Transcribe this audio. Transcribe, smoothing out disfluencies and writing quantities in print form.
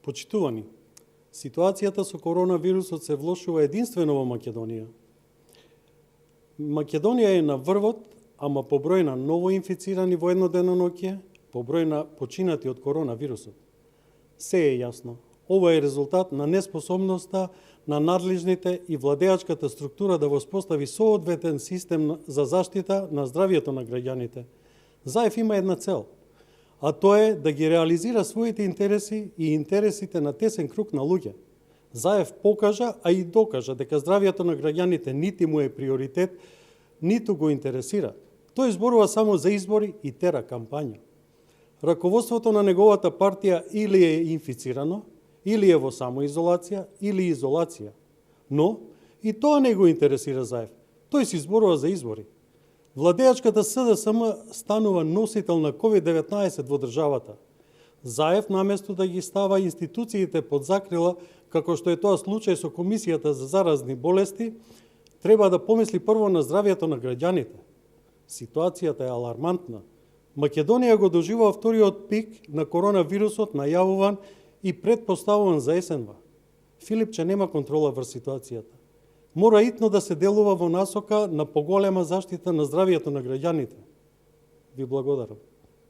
Почитувани, ситуацијата со коронавирусот се влошува единствено во Македонија. Македонија е на врвот, ама по број на ново инфицирани во едно деноноќе, по број на починати од коронавирусот. Се е јасно. Ова е резултат на неспособноста на надлежните и владеачката структура да воспостави соодветен систем за заштита на здравието на граѓаните. ЗАЕФ има една цел, а тоа е да ги реализира своите интереси и интересите на тесен круг на луѓе. ЗАЕФ покажа, а и докажа дека здравието на граѓаните нити му е приоритет, ниту го интересира. Тој зборува само за избори и тера кампања. Раководството на неговата партија или е инфицирано, или е во самоизолација, или изолација. Но и тоа не го интересира ЗАЕФ. Тој си зборува за избори. Владеачката СДСМ станува носител на COVID-19 во државата. ЗАЕФ, наместо да ги става институциите под закрила, како што е тоа случај со Комисијата за заразни болести, треба да помисли прво на здравието на граѓаните. Ситуацијата е алармантна. Македонија го доживува вториот пик на коронавирусот најавуван и предпоставуван за есенва. Филипче нема контрола врз ситуацијата. Мора итно да се делува во насока на поголема заштита на здравието на граѓаните. Ви благодарам.